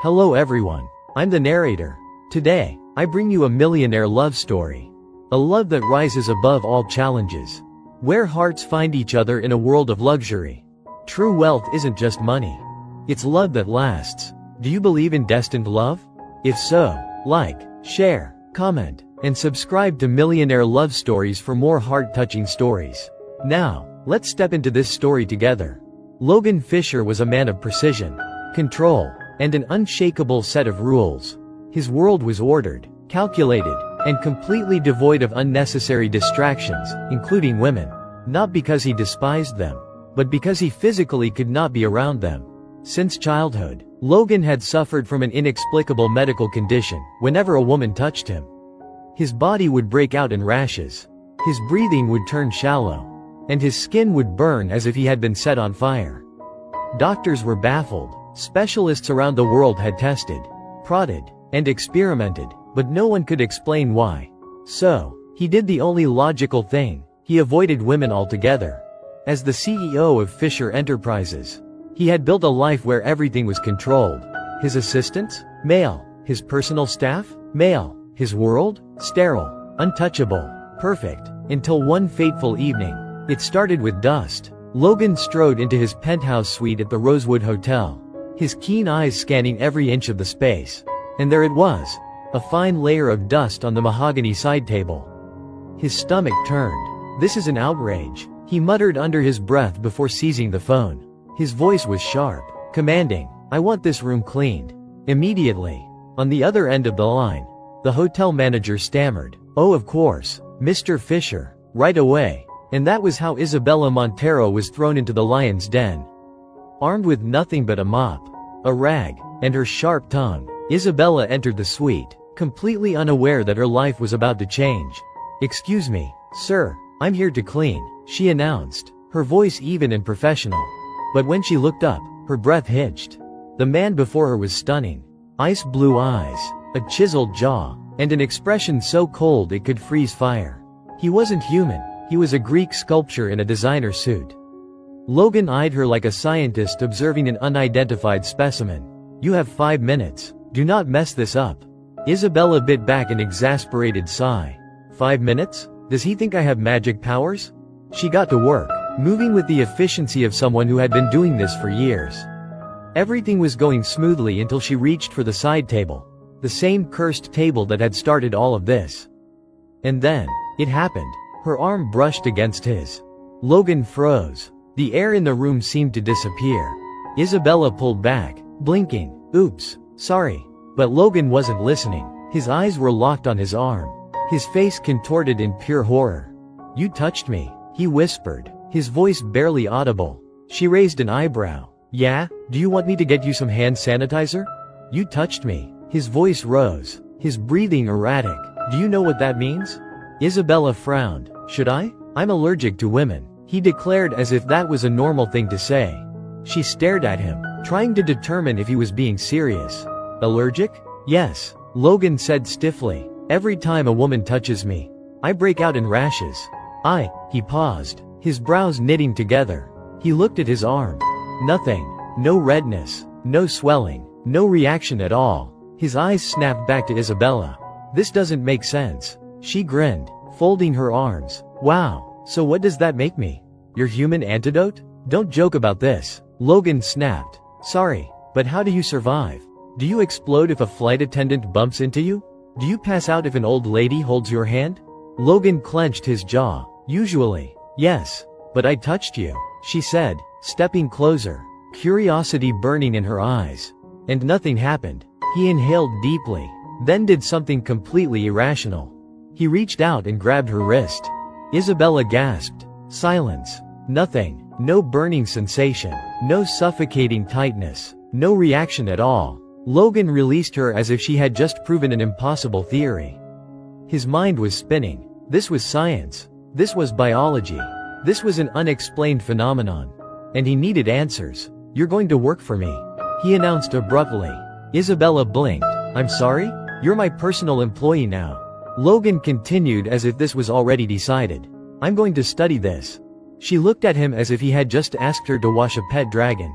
Hello everyone. I'm the narrator. Today, I bring you a millionaire love story. A love that rises above all challenges. Where hearts find each other in a world of luxury. True wealth isn't just money. It's love that lasts. Do you believe in destined love? If so, like, share, comment, and subscribe to Millionaire Love Stories for more heart-touching stories. Now, let's step into this story together. Logan Fisher was a man of precision, control, and an unshakable set of rules. His world was ordered, calculated, and completely devoid of unnecessary distractions, including women. Not because he despised them, but because he physically could not be around them. Since childhood, Logan had suffered from an inexplicable medical condition. Whenever a woman touched him, his body would break out in rashes. His breathing would turn shallow, and his skin would burn as if he had been set on fire. Doctors were baffled. Specialists around the world had tested, prodded, and experimented, but no one could explain why. So, he did the only logical thing. He avoided women altogether. As the CEO of Fisher Enterprises, he had built a life where everything was controlled. His assistants? Male. His personal staff? Male. His world? Sterile. Untouchable. Perfect. Until one fateful evening. It started with dust. Logan strode into his penthouse suite at the Rosewood Hotel, his keen eyes scanning every inch of the space. And there it was, a fine layer of dust on the mahogany side table. His stomach turned. This is an outrage, he muttered under his breath before seizing the phone. His voice was sharp, commanding. I want this room cleaned. Immediately. On the other end of the line, the hotel manager stammered. Oh, of course, Mr. Fisher. Right away. And that was how Isabella Montero was thrown into the lion's den. Armed with nothing but a mop, a rag, and her sharp tongue, Isabella entered the suite, completely unaware that her life was about to change. Excuse me, sir, I'm here to clean, she announced, her voice even and professional. But when she looked up, her breath hitched. The man before her was stunning. Ice blue eyes, a chiseled jaw, and an expression so cold it could freeze fire. He wasn't human. He was a Greek sculpture in a designer suit. Logan eyed her like a scientist observing an unidentified specimen. You have 5 minutes. Do not mess this up. Isabella bit back an exasperated sigh. 5 minutes? Does he think I have magic powers? She got to work, moving with the efficiency of someone who had been doing this for years. Everything was going smoothly until she reached for the side table, the same cursed table that had started all of this. And then, it happened. Her arm brushed against his. Logan froze. The air in the room seemed to disappear. Isabella pulled back, blinking. Oops, sorry. But Logan wasn't listening. His eyes were locked on his arm. His face contorted in pure horror. You touched me, he whispered, his voice barely audible. She raised an eyebrow. Yeah? Do you want me to get you some hand sanitizer? You touched me. His voice rose, his breathing erratic. Do you know what that means? Isabella frowned. Should I? I'm allergic to women, he declared as if that was a normal thing to say. She stared at him, trying to determine if he was being serious. Allergic? Yes, Logan said stiffly. Every time a woman touches me, I break out in rashes. He paused, his brows knitting together. He looked at his arm. Nothing. No redness, no swelling, no reaction at all. His eyes snapped back to Isabella. This doesn't make sense. She grinned, folding her arms. Wow, so what does that make me? Your human antidote? Don't joke about this. Logan snapped. Sorry, but how do you survive? Do you explode if a flight attendant bumps into you? Do you pass out if an old lady holds your hand? Logan clenched his jaw. Usually, yes. But I touched you, she said, stepping closer, curiosity burning in her eyes. And nothing happened. He inhaled deeply, then did something completely irrational. He reached out and grabbed her wrist. Isabella gasped. Silence. Nothing. No burning sensation. No suffocating tightness. No reaction at all. Logan released her as if she had just proven an impossible theory. His mind was spinning. This was science. This was biology. This was an unexplained phenomenon. And he needed answers. You're going to work for me, he announced abruptly. Isabella blinked. I'm sorry? You're my personal employee now. Logan continued as if this was already decided. I'm going to study this. She looked at him as if he had just asked her to wash a pet dragon.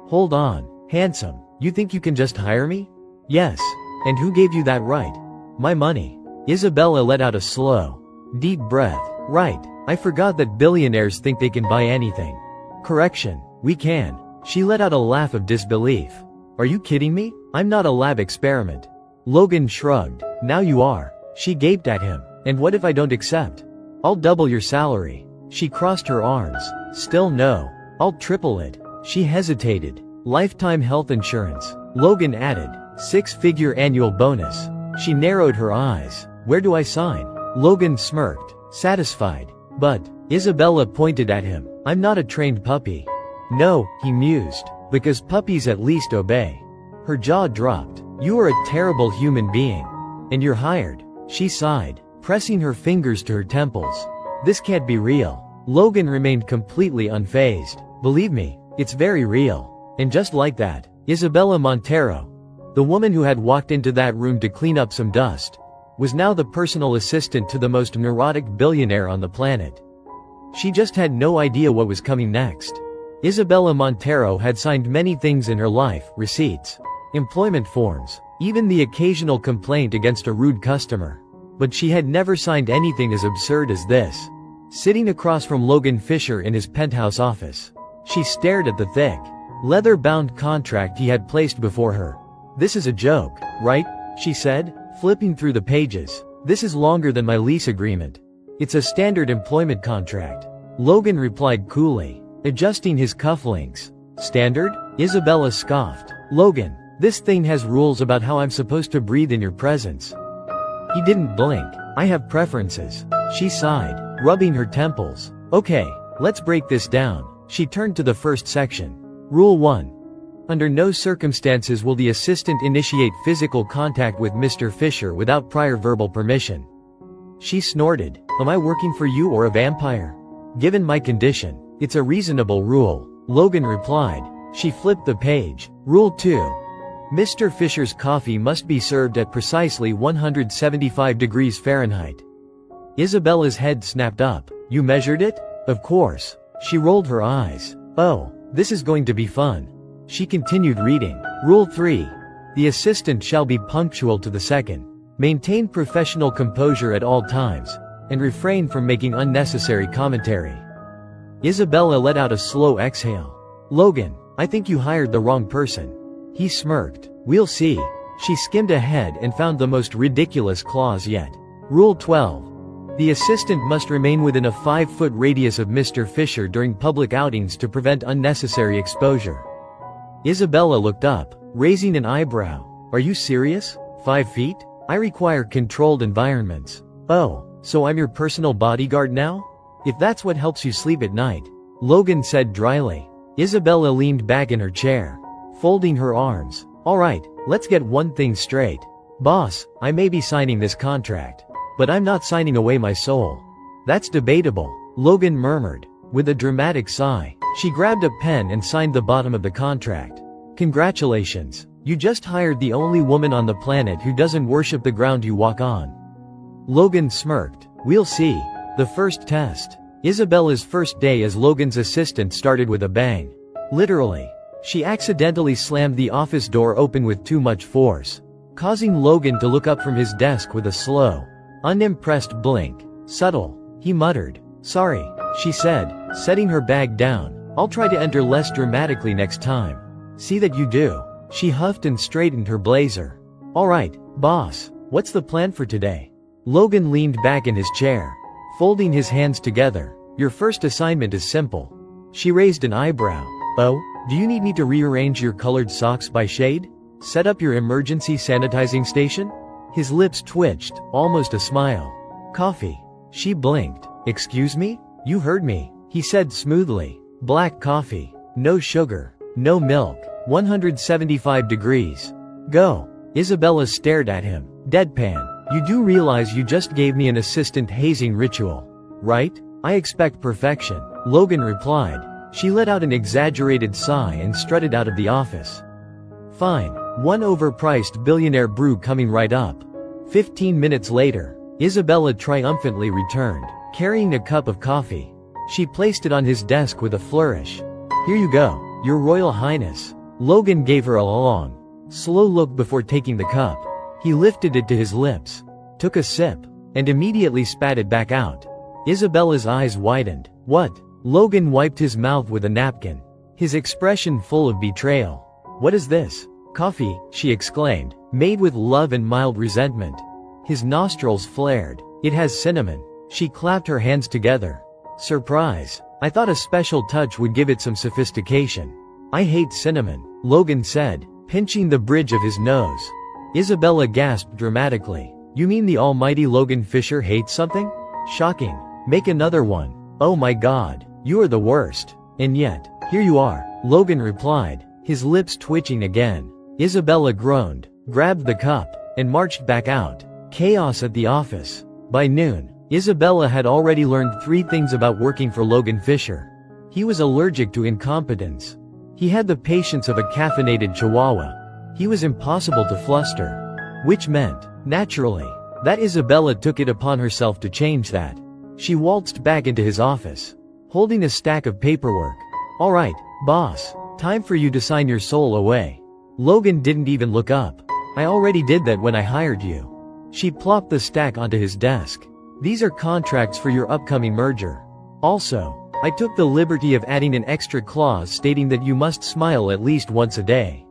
Hold on, handsome. You think you can just hire me? Yes. And who gave you that right? My money. Isabella let out a slow, deep breath. Right. I forgot that billionaires think they can buy anything. Correction. We can. She let out a laugh of disbelief. Are you kidding me? I'm not a lab experiment. Logan shrugged. Now you are. She gaped at him. And what if I don't accept? I'll double your salary. She crossed her arms. Still no. I'll triple it. She hesitated. Lifetime health insurance. Logan added. 6-figure annual bonus. She narrowed her eyes. Where do I sign? Logan smirked, satisfied. But, Isabella pointed at him. I'm not a trained puppy. No, he mused. Because puppies at least obey. Her jaw dropped. You are a terrible human being. And you're hired. She sighed, pressing her fingers to her temples. This can't be real. Logan remained completely unfazed. Believe me, it's very real. And just like that, Isabella Montero, the woman who had walked into that room to clean up some dust, was now the personal assistant to the most neurotic billionaire on the planet. She just had no idea what was coming next. Isabella Montero had signed many things in her life: receipts, employment forms, even the occasional complaint against a rude customer. But she had never signed anything as absurd as this. Sitting across from Logan Fisher in his penthouse office, she stared at the thick, leather-bound contract he had placed before her. This is a joke, right? She said, flipping through the pages. This is longer than my lease agreement. It's a standard employment contract. Logan replied coolly, adjusting his cufflinks. Standard? Isabella scoffed. Logan, this thing has rules about how I'm supposed to breathe in your presence. He didn't blink. I have preferences. She sighed, rubbing her temples. Okay, let's break this down. She turned to the first section. Rule 1. Under no circumstances will the assistant initiate physical contact with Mr. Fisher without prior verbal permission. She snorted. Am I working for you or a vampire? Given my condition, it's a reasonable rule, Logan replied. She flipped the page. Rule 2. Mr. Fisher's coffee must be served at precisely 175 degrees Fahrenheit. Isabella's head snapped up. You measured it? Of course. She rolled her eyes. Oh, this is going to be fun. She continued reading. Rule 3. The assistant shall be punctual to the second. Maintain professional composure at all times, and refrain from making unnecessary commentary. Isabella let out a slow exhale. Logan, I think you hired the wrong person. He smirked. We'll see. She skimmed ahead and found the most ridiculous clause yet. Rule 12. The assistant must remain within a 5-foot radius of Mr. Fisher during public outings to prevent unnecessary exposure. Isabella looked up, raising an eyebrow. Are you serious? 5 feet? I require controlled environments. Oh, so I'm your personal bodyguard now? If that's what helps you sleep at night, Logan said dryly. Isabella leaned back in her chair, folding her arms. All right, let's get one thing straight. Boss, I may be signing this contract, but I'm not signing away my soul. That's debatable, Logan murmured. With a dramatic sigh, she grabbed a pen and signed the bottom of the contract. Congratulations, you just hired the only woman on the planet who doesn't worship the ground you walk on. Logan smirked. We'll see. The first test. Isabella's first day as Logan's assistant started with a bang. Literally. She accidentally slammed the office door open with too much force, causing Logan to look up from his desk with a slow, unimpressed blink. Subtle, he muttered. Sorry, she said, setting her bag down. I'll try to enter less dramatically next time. See that you do. She huffed and straightened her blazer. All right, boss, what's the plan for today? Logan leaned back in his chair, folding his hands together. Your first assignment is simple. She raised an eyebrow. Oh, do you need me to rearrange your colored socks by shade? Set up your emergency sanitizing station? His lips twitched, almost a smile. Coffee. She blinked. Excuse me? You heard me, he said smoothly. Black coffee. No sugar. No milk. 175 degrees. Go. Isabella stared at him, deadpan. You do realize you just gave me an assistant hazing ritual, right? I expect perfection, Logan replied. She let out an exaggerated sigh and strutted out of the office. Fine. One overpriced billionaire brew coming right up. 15 minutes later, Isabella triumphantly returned, carrying a cup of coffee. She placed it on his desk with a flourish. Here you go, Your Royal Highness. Logan gave her a long, slow look before taking the cup. He lifted it to his lips, took a sip, and immediately spat it back out. Isabella's eyes widened. What? Logan wiped his mouth with a napkin, his expression full of betrayal. What is this? Coffee, she exclaimed, made with love and mild resentment. His nostrils flared. It has cinnamon. She clapped her hands together. Surprise. I thought a special touch would give it some sophistication. I hate cinnamon, Logan said, pinching the bridge of his nose. Isabella gasped dramatically. You mean the almighty Logan Fisher hates something? Shocking. Make another one. Oh my God, you are the worst. And yet, here you are, Logan replied, his lips twitching again. Isabella groaned, grabbed the cup, and marched back out. Chaos at the office. By noon, Isabella had already learned 3 things about working for Logan Fisher. He was allergic to incompetence. He had the patience of a caffeinated chihuahua. He was impossible to fluster. Which meant, naturally, that Isabella took it upon herself to change that. She waltzed back into his office, holding a stack of paperwork. All right, boss, time for you to sign your soul away. Logan didn't even look up. I already did that when I hired you. She plopped the stack onto his desk. These are contracts for your upcoming merger. Also, I took the liberty of adding an extra clause stating that you must smile at least once a day.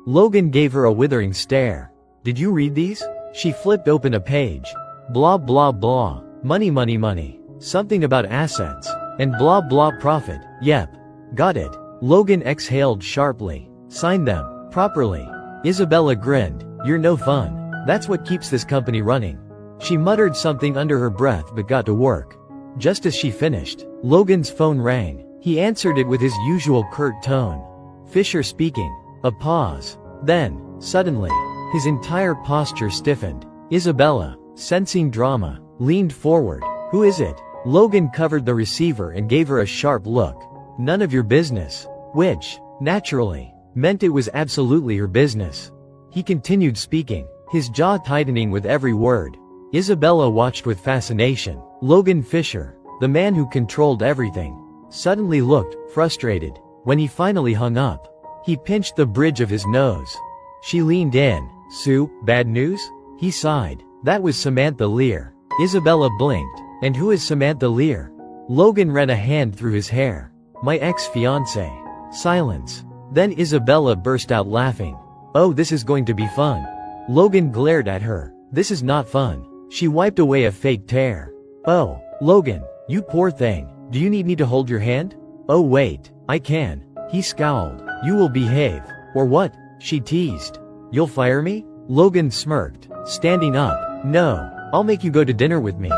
Logan gave her a withering stare. Did you read these? She flipped open a page. Blah blah blah. Money money money. Something about assets. And blah blah profit. Yep. Got it. Logan exhaled sharply. Sign them. Properly. Isabella grinned. You're no fun. That's what keeps this company running. She muttered something under her breath but got to work. Just as she finished, Logan's phone rang. He answered it with his usual curt tone. Fisher speaking. A pause. Then, suddenly, his entire posture stiffened. Isabella, sensing drama, leaned forward. Who is it? Logan covered the receiver and gave her a sharp look. None of your business. Which, naturally, meant it was absolutely her business. He continued speaking, his jaw tightening with every word. Isabella watched with fascination. Logan Fisher, the man who controlled everything, suddenly looked frustrated. When he finally hung up, he pinched the bridge of his nose. She leaned in. Sue, bad news? He sighed. That was Samantha Lear. Isabella blinked. And who is Samantha Lear? Logan ran a hand through his hair. My ex-fiancée. Silence. Then Isabella burst out laughing. Oh, this is going to be fun. Logan glared at her. This is not fun. She wiped away a fake tear. Oh, Logan, you poor thing. Do you need me to hold your hand? Oh wait, I can. He scowled. You will behave. Or what? She teased. You'll fire me? Logan smirked, standing up. No, I'll make you go to dinner with me.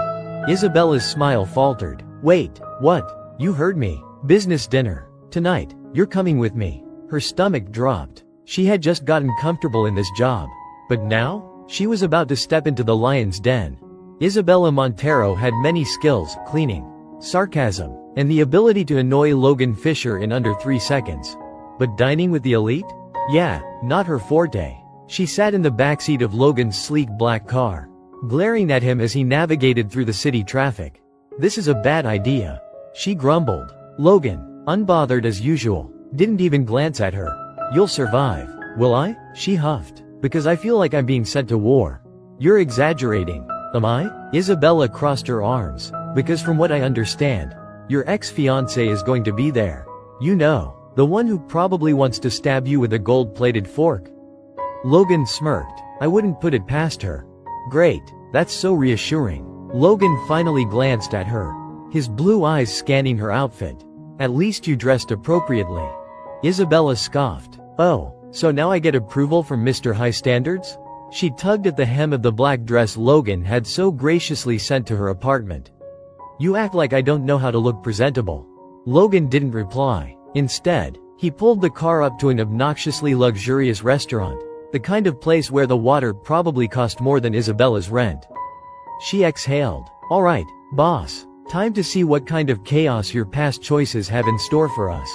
Isabella's smile faltered. Wait, what? You heard me. Business dinner. Tonight, you're coming with me. Her stomach dropped. She had just gotten comfortable in this job. But now? She was about to step into the lion's den. Isabella Montero had many skills: cleaning, sarcasm, and the ability to annoy Logan Fisher in under 3 seconds. But dining with the elite? Yeah, not her forte. She sat in the backseat of Logan's sleek black car, glaring at him as he navigated through the city traffic. This is a bad idea, she grumbled. Logan, unbothered as usual, didn't even glance at her. You'll survive. Will I? She huffed. Because I feel like I'm being sent to war. You're exaggerating. Am I? Isabella crossed her arms. Because from what I understand, your ex-fiancé is going to be there. You know, the one who probably wants to stab you with a gold-plated fork. Logan smirked. I wouldn't put it past her. Great, that's so reassuring. Logan finally glanced at her, his blue eyes scanning her outfit. At least you dressed appropriately. Isabella scoffed. Oh, so now I get approval from Mr. High Standards? She tugged at the hem of the black dress Logan had so graciously sent to her apartment. You act like I don't know how to look presentable. Logan didn't reply. Instead, he pulled the car up to an obnoxiously luxurious restaurant, the kind of place where the water probably cost more than Isabella's rent. She exhaled. All right, boss. Time to see what kind of chaos your past choices have in store for us.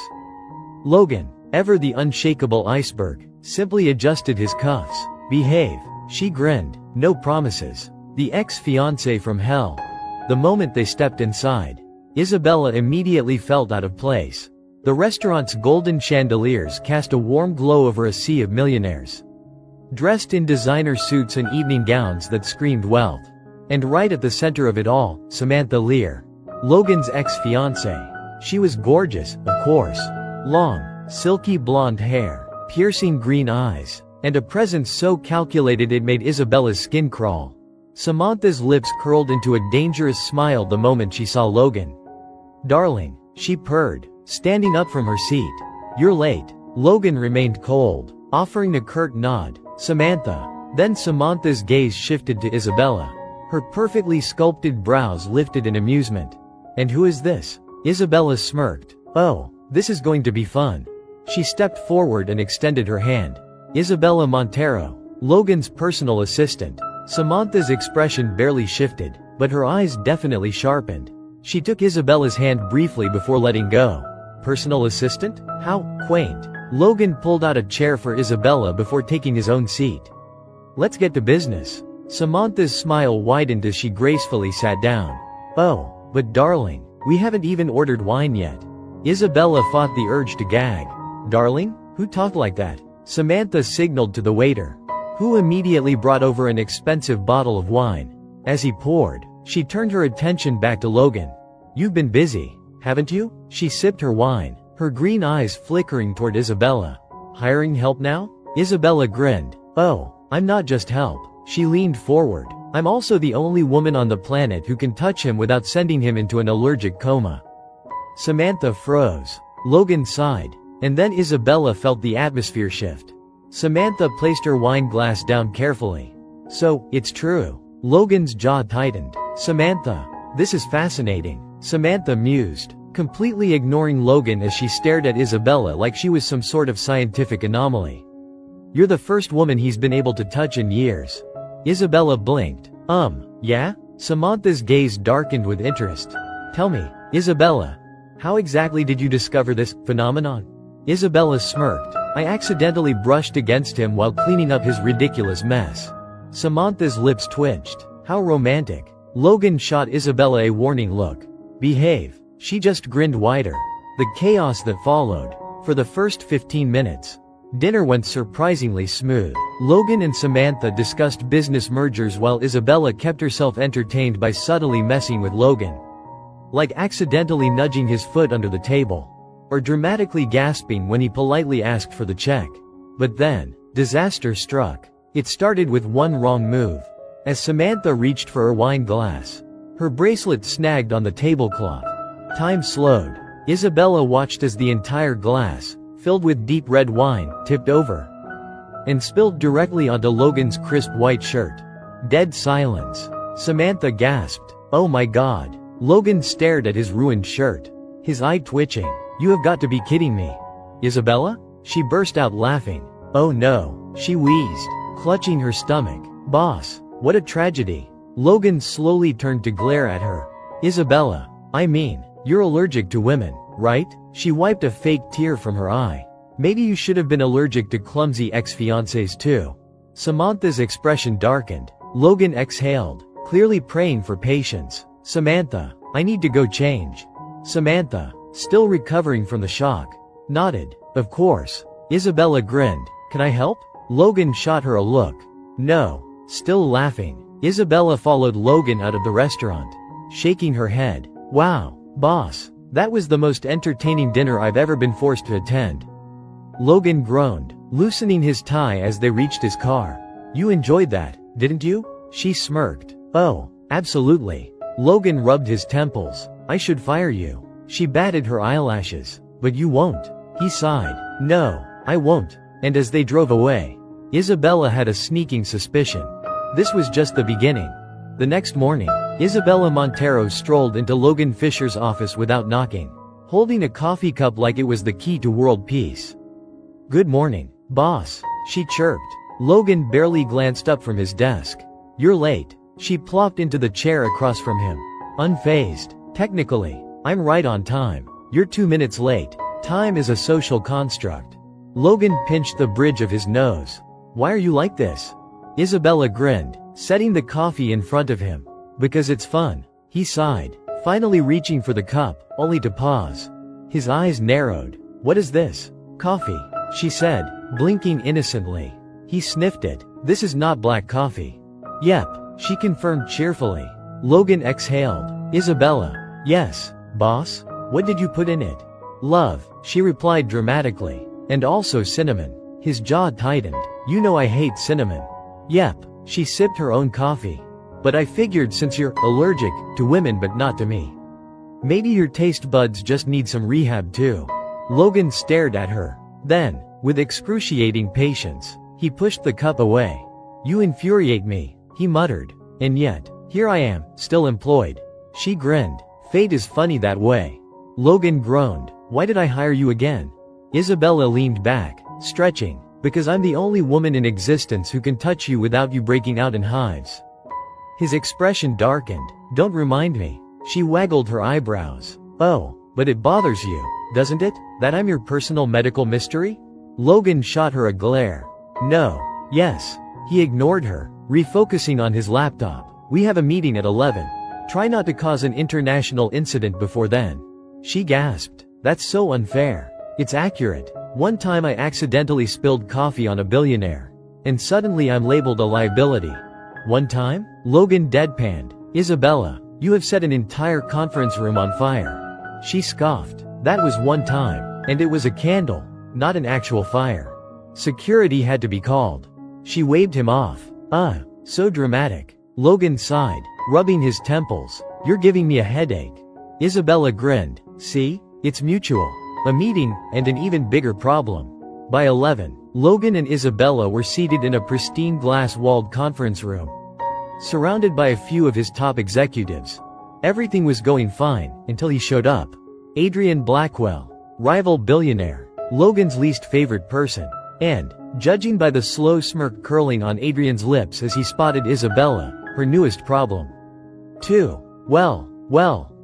Logan, ever the unshakable iceberg, simply adjusted his cuffs. Behave. She grinned. No promises. The ex-fiancé from hell. The moment they stepped inside, Isabella immediately felt out of place. The restaurant's golden chandeliers cast a warm glow over a sea of millionaires, dressed in designer suits and evening gowns that screamed wealth. And right at the center of it all, Samantha Lear, Logan's ex-fiancée. She was gorgeous, of course. Long, silky blonde hair, piercing green eyes, and a presence so calculated it made Isabella's skin crawl. Samantha's lips curled into a dangerous smile the moment she saw Logan. "Darling," she purred, standing up from her seat. "You're late." Logan remained cold, offering a curt nod. "Samantha." Then Samantha's gaze shifted to Isabella. Her perfectly sculpted brows lifted in amusement. "And who is this?" Isabella smirked. "Oh, this is going to be fun." She stepped forward and extended her hand. "Isabella Montero, Logan's personal assistant." Samantha's expression barely shifted, but her eyes definitely sharpened. She took Isabella's hand briefly before letting go. "Personal assistant? How quaint." Logan pulled out a chair for Isabella before taking his own seat. "Let's get to business." Samantha's smile widened as she gracefully sat down. "Oh, but darling, we haven't even ordered wine yet." Isabella fought the urge to gag. "Darling? Who talked like that?" Samantha signaled to the waiter, who immediately brought over an expensive bottle of wine. As he poured, she turned her attention back to Logan. "You've been busy, haven't you?" She sipped her wine, her green eyes flickering toward Isabella. "Hiring help now?" Isabella grinned. "Oh, I'm not just help." She leaned forward. "I'm also the only woman on the planet who can touch him without sending him into an allergic coma." Samantha froze. Logan sighed. And then Isabella felt the atmosphere shift. Samantha placed her wine glass down carefully. "So, it's true." Logan's jaw tightened. "Samantha, this is fascinating." Samantha mused, completely ignoring Logan as she stared at Isabella like she was some sort of scientific anomaly. "You're the first woman he's been able to touch in years." Isabella blinked. Yeah?" Samantha's gaze darkened with interest. "Tell me, Isabella, how exactly did you discover this phenomenon?" Isabella smirked. "I accidentally brushed against him while cleaning up his ridiculous mess." Samantha's lips twitched. "How romantic." Logan shot Isabella a warning look. "Behave." She just grinned wider. The chaos that followed. For the first 15 minutes, dinner went surprisingly smooth. Logan and Samantha discussed business mergers while Isabella kept herself entertained by subtly messing with Logan. Like accidentally nudging his foot under the table, or dramatically gasping when he politely asked for the check. But then, disaster struck. It started with one wrong move. As Samantha reached for her wine glass, her bracelet snagged on the tablecloth. Time slowed. Isabella watched as the entire glass, filled with deep red wine, tipped over and spilled directly onto Logan's crisp white shirt. Dead silence. Samantha gasped. "Oh my God." Logan stared at his ruined shirt, his eye twitching. "You have got to be kidding me." "Isabella?" She burst out laughing. "Oh no," she wheezed, clutching her stomach. "Boss, what a tragedy." Logan slowly turned to glare at her. "Isabella, I mean, you're allergic to women, right?" She wiped a fake tear from her eye. "Maybe you should have been allergic to clumsy ex-fiancés too." Samantha's expression darkened. Logan exhaled, clearly praying for patience. "Samantha, I need to go change." Samantha, still recovering from the shock, nodded. "Of course." Isabella grinned. "Can I help?" Logan shot her a look. "No." Still laughing, Isabella followed Logan out of the restaurant, shaking her head. "Wow, boss, that was the most entertaining dinner I've ever been forced to attend." Logan groaned, loosening his tie as they reached his car. "You enjoyed that, didn't you?" She smirked. "Oh, absolutely." Logan rubbed his temples. "I should fire you." She batted her eyelashes. "But you won't." He sighed. "No, I won't." And as they drove away, Isabella had a sneaking suspicion. This was just the beginning. The next morning, Isabella Montero strolled into Logan Fisher's office without knocking, holding a coffee cup like it was the key to world peace. "Good morning, boss," she chirped. Logan barely glanced up from his desk. "You're late." She plopped into the chair across from him, unfazed. "Technically, I'm right on time. You're 2 minutes late. Time is a social construct." Logan pinched the bridge of his nose. "Why are you like this?" Isabella grinned, setting the coffee in front of him. "Because it's fun." He sighed, finally reaching for the cup, only to pause. His eyes narrowed. "What is this?" "Coffee," she said, blinking innocently. He sniffed it. "This is not black coffee." "Yep," she confirmed cheerfully. Logan exhaled. "Isabella." "Yes, boss? What did you put in it?" "Love," she replied dramatically. "And also cinnamon." His jaw tightened. "You know I hate cinnamon." "Yep." She sipped her own coffee. "But I figured since you're allergic to women but not to me, maybe your taste buds just need some rehab too." Logan stared at her. Then, with excruciating patience, he pushed the cup away. "You infuriate me," he muttered. "And yet, here I am, still employed." She grinned. "Fate is funny that way." Logan groaned. "Why did I hire you again?" Isabella leaned back, stretching. "Because I'm the only woman in existence who can touch you without you breaking out in hives." His expression darkened. "Don't remind me." She waggled her eyebrows. "Oh, but it bothers you, doesn't it, that I'm your personal medical mystery?" Logan shot her a glare. "No. Yes." He ignored her, refocusing on his laptop. "We have a meeting at 11. Try not to cause an international incident before then." She gasped. "That's so unfair." "It's accurate. One time I accidentally spilled coffee on a billionaire. And suddenly I'm labeled a liability." "One time?" Logan deadpanned. "Isabella, you have set an entire conference room on fire." She scoffed. "That was one time. And it was a candle, not an actual fire. Security had to be called." She waved him off. So dramatic." Logan sighed, rubbing his temples. "You're giving me a headache." Isabella grinned. "See? It's mutual." A meeting, and an even bigger problem. By 11, Logan and Isabella were seated in a pristine glass-walled conference room, surrounded by a few of his top executives. Everything was going fine, until he showed up. Adrian Blackwell, rival billionaire, Logan's least favorite person. And, judging by the slow smirk curling on Adrian's lips as he spotted Isabella, her newest problem. "Too. Well,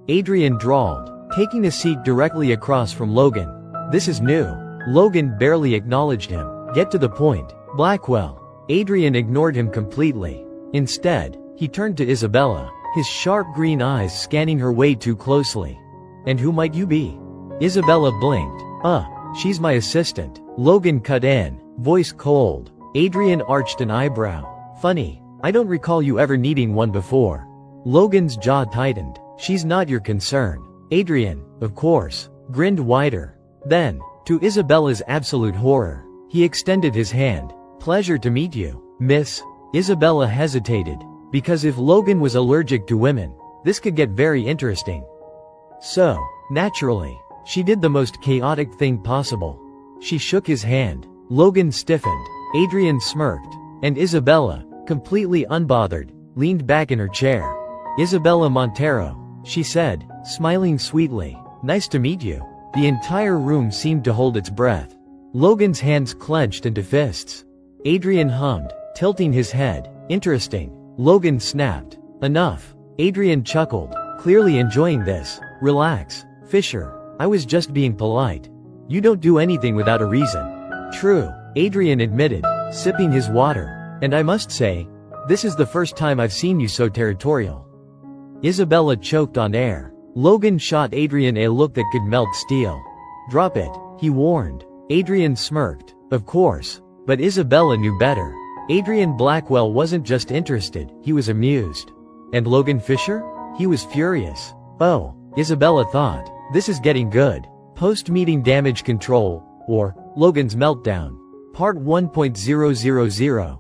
Adrian drawled, taking a seat directly across from Logan. "This is new." Logan barely acknowledged him. "Get to the point, Blackwell." Adrian ignored him completely. Instead, he turned to Isabella, his sharp green eyes scanning her way too closely. "And who might you be?" Isabella blinked. She's my assistant." Logan cut in, voice cold. Adrian arched an eyebrow. "Funny, I don't recall you ever needing one before." Logan's jaw tightened. "She's not your concern." Adrian, of course, grinned wider. Then, to Isabella's absolute horror, he extended his hand. "Pleasure to meet you, miss." Isabella hesitated, because if Logan was allergic to women, this could get very interesting. So, naturally, she did the most chaotic thing possible. She shook his hand. Logan stiffened. Adrian smirked. And Isabella, completely unbothered, leaned back in her chair. "Isabella Montero," she said, smiling sweetly. "Nice to meet you." The entire room seemed to hold its breath. Logan's hands clenched into fists. Adrian hummed, tilting his head. "Interesting." Logan snapped. "Enough." Adrian chuckled, clearly enjoying this. "Relax, Fisher. I was just being polite. You don't do anything without a reason." "True," Adrian admitted, sipping his water. "And I must say, this is the first time I've seen you so territorial." Isabella choked on air. Logan shot Adrian a look that could melt steel. "Drop it," he warned. Adrian smirked. Of course. But Isabella knew better. Adrian Blackwell wasn't just interested, he was amused. And Logan Fisher? He was furious. "Oh," Isabella thought, "this is getting good." Post-meeting damage control, or Logan's meltdown. Part 1.000.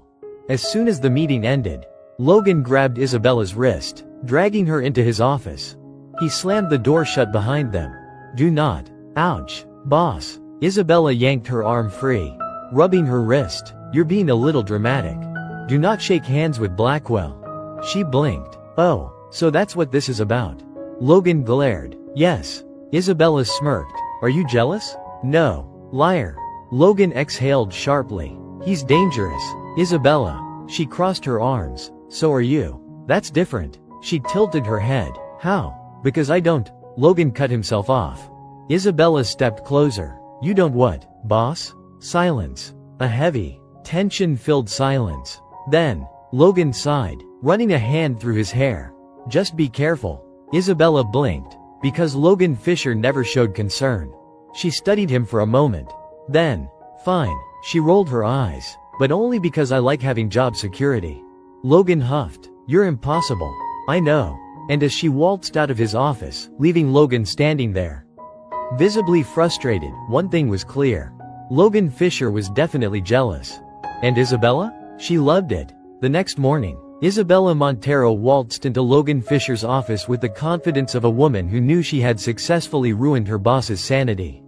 As soon as the meeting ended, Logan grabbed Isabella's wrist, dragging her into his office. He slammed the door shut behind them. "Do not." "Ouch, boss." Isabella yanked her arm free, rubbing her wrist. "You're being a little dramatic. Do not shake hands with Blackwell." She blinked. "Oh, so that's what this is about." Logan glared. "Yes." Isabella smirked. "Are you jealous?" "No. Liar." Logan exhaled sharply. "He's dangerous." "Isabella." She crossed her arms. "So are you." "That's different." She tilted her head. "How?" "Because I don't." Logan cut himself off. Isabella stepped closer. "You don't what, boss?" Silence. A heavy, tension-filled silence. Then, Logan sighed, running a hand through his hair. "Just be careful." Isabella blinked. Because Logan Fisher never showed concern. She studied him for a moment. Then, fine, she rolled her eyes. But only because I like having job security. Logan huffed. You're impossible. I know. And as she waltzed out of his office, leaving Logan standing there, visibly frustrated, one thing was clear. Logan Fisher was definitely jealous. And Isabella? She loved it. The next morning, Isabella Montero waltzed into Logan Fisher's office with the confidence of a woman who knew she had successfully ruined her boss's sanity.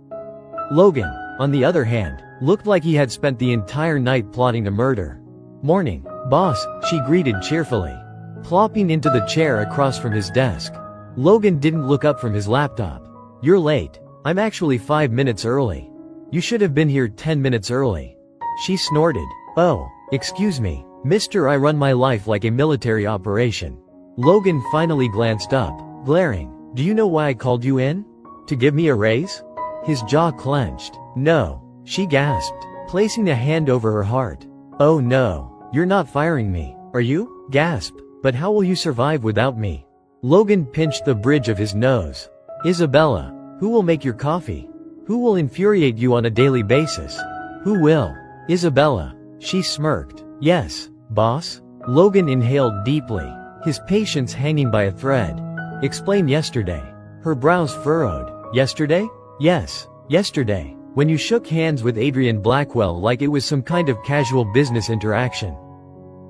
Logan, on the other hand, looked like he had spent the entire night plotting a murder. Morning, boss, she greeted cheerfully, plopping into the chair across from his desk. Logan didn't look up from his laptop. You're late. I'm actually 5 minutes early. You should have been here 10 minutes early. She snorted. Oh, excuse me, mister, I run my life like a military operation. Logan finally glanced up, glaring. Do you know why I called you in? To give me a raise? His jaw clenched. No, she gasped, placing a hand over her heart. Oh no, you're not firing me, are you? Gasp. But how will you survive without me? Logan pinched the bridge of his nose. Isabella, who will make your coffee? Who will infuriate you on a daily basis? Who will? Isabella. She smirked. Yes, boss. Logan inhaled deeply, his patience hanging by a thread. Explain yesterday. Her brows furrowed. Yesterday? Yes, yesterday. When you shook hands with Adrian Blackwell like it was some kind of casual business interaction.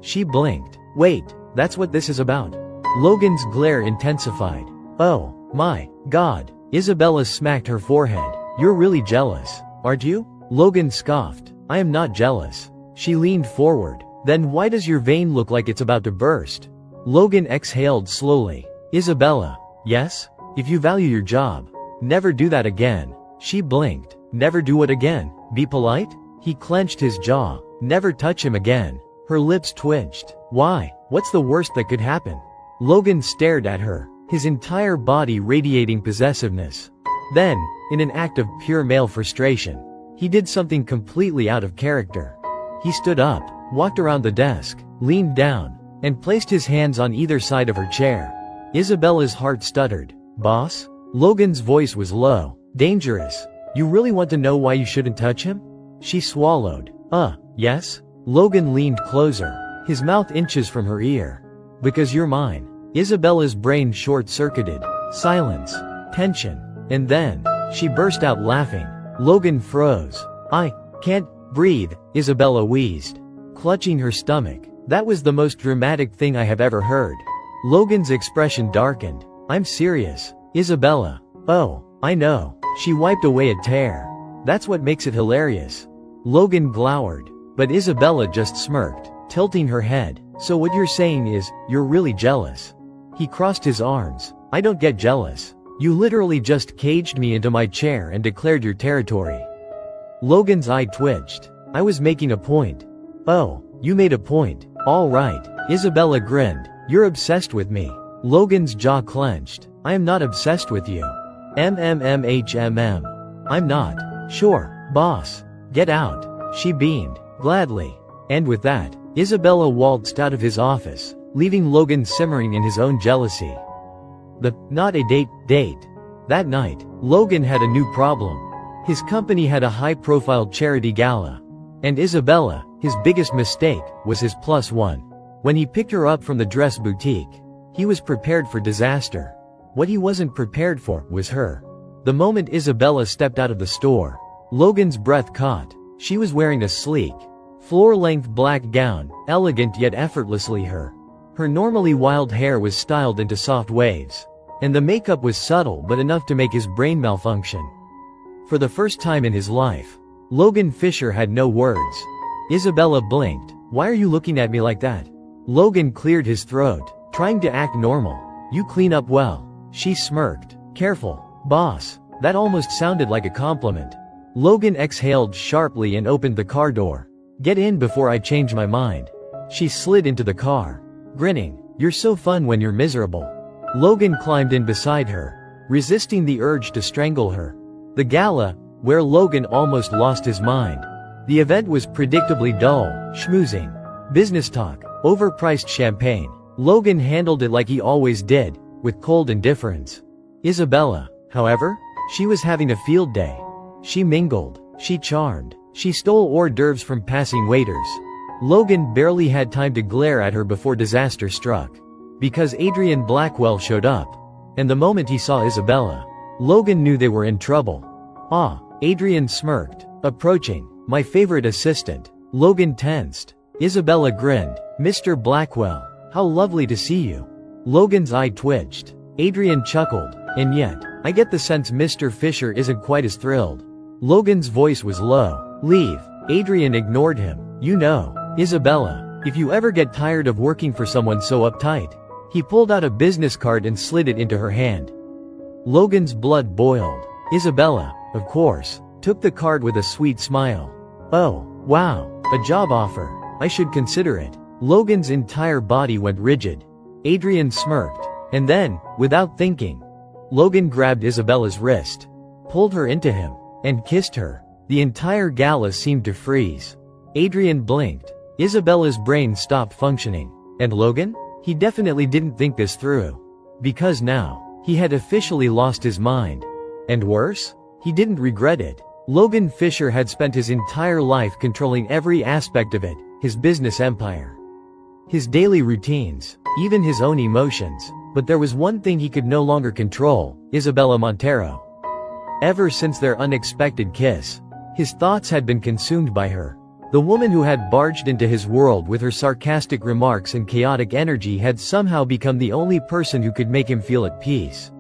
She blinked. Wait, that's what this is about? Logan's glare intensified. Oh, my God. Isabella smacked her forehead. You're really jealous, aren't you? Logan scoffed. I am not jealous. She leaned forward. Then why does your vein look like it's about to burst? Logan exhaled slowly. Isabella. Yes? If you value your job, never do that again. She blinked. Never do what again? Be polite? He clenched his jaw. Never touch him again. Her lips twitched. Why? What's the worst that could happen? Logan stared at her, his entire body radiating possessiveness. Then, in an act of pure male frustration, he did something completely out of character. He stood up, walked around the desk, leaned down, and placed his hands on either side of her chair. Isabella's heart stuttered. Boss? Logan's voice was low. Dangerous. You really want to know why you shouldn't touch him? She swallowed. Yes? Logan leaned closer, his mouth inches from her ear. Because you're mine. Isabella's brain short-circuited. Silence. Tension. And then, she burst out laughing. Logan froze. I can't breathe, Isabella wheezed, clutching her stomach. That was the most dramatic thing I have ever heard. Logan's expression darkened. I'm serious. Isabella. Oh, I know. She wiped away a tear. That's what makes it hilarious. Logan glowered. But Isabella just smirked, tilting her head. So what you're saying is, you're really jealous. He crossed his arms. I don't get jealous. You literally just caged me into my chair and declared your territory. Logan's eye twitched. I was making a point. Oh, you made a point. All right. Isabella grinned. You're obsessed with me. Logan's jaw clenched. I am not obsessed with you. I'm not. Sure, boss. Get out. She beamed. Gladly. And with that, Isabella waltzed out of his office, leaving Logan simmering in his own jealousy. The not a date. That night, Logan had a new problem. His company had a high-profile charity gala. And Isabella, his biggest mistake, was his plus one. When he picked her up from the dress boutique, he was prepared for disaster. What he wasn't prepared for was her. The moment Isabella stepped out of the store, Logan's breath caught. She was wearing a sleek, floor-length black gown, elegant yet effortlessly her. Her normally wild hair was styled into soft waves. And the makeup was subtle but enough to make his brain malfunction. For the first time in his life, Logan Fisher had no words. Isabella blinked. Why are you looking at me like that? Logan cleared his throat, trying to act normal. You clean up well. She smirked. Careful, boss. That almost sounded like a compliment. Logan exhaled sharply and opened the car door. Get in before I change my mind. She slid into the car, grinning. You're so fun when you're miserable. Logan climbed in beside her, resisting the urge to strangle her. The gala, where Logan almost lost his mind. The event was predictably dull, schmoozing, business talk, overpriced champagne. Logan handled it like he always did, with cold indifference. Isabella, however, she was having a field day. She mingled, she charmed, she stole hors d'oeuvres from passing waiters. Logan barely had time to glare at her before disaster struck. Because Adrian Blackwell showed up. And the moment he saw Isabella, Logan knew they were in trouble. "Ah," Adrian smirked, approaching. "My favorite assistant." Logan tensed. Isabella grinned. "Mr. Blackwell, how lovely to see you." Logan's eye twitched. Adrian chuckled. "And yet, I get the sense Mr. Fisher isn't quite as thrilled." Logan's voice was low. "Leave." Adrian ignored him. "You know, Isabella, if you ever get tired of working for someone so uptight." He pulled out a business card and slid it into her hand. Logan's blood boiled. Isabella, of course, took the card with a sweet smile. "Oh, wow, a job offer. I should consider it." Logan's entire body went rigid. Adrian smirked. And then, without thinking, Logan grabbed Isabella's wrist, pulled her into him, and kissed her. The entire gala seemed to freeze. Adrian blinked. Isabella's brain stopped functioning. And Logan? He definitely didn't think this through. Because now, he had officially lost his mind. And worse? He didn't regret it. Logan Fisher had spent his entire life controlling every aspect of it, his business empire, his daily routines, even his own emotions. But there was one thing he could no longer control: Isabella Montero. Ever since their unexpected kiss, his thoughts had been consumed by her. The woman who had barged into his world with her sarcastic remarks and chaotic energy had somehow become the only person who could make him feel at peace.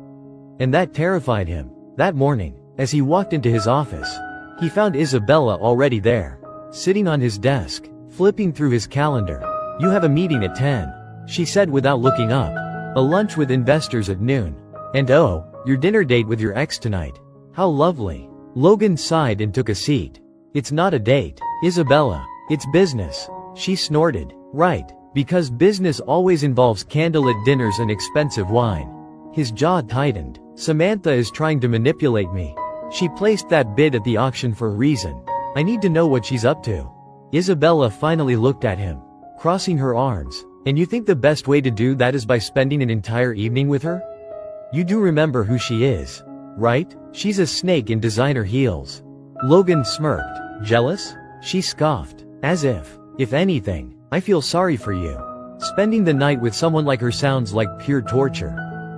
And that terrified him. That morning, as he walked into his office, he found Isabella already there, sitting on his desk, flipping through his calendar. "You have a meeting at 10, she said without looking up. "A lunch with investors at noon. And oh, your dinner date with your ex tonight. How lovely." Logan sighed and took a seat. "It's not a date, Isabella. It's business." She snorted. "Right, because business always involves candlelit dinners and expensive wine." His jaw tightened. "Samantha is trying to manipulate me. She placed that bid at the auction for a reason. I need to know what she's up to." Isabella finally looked at him, crossing her arms. "And you think the best way to do that is by spending an entire evening with her? You do remember who she is, right? She's a snake in designer heels." Logan smirked. "Jealous?" She scoffed. "As if anything, I feel sorry for you. Spending the night with someone like her sounds like pure torture."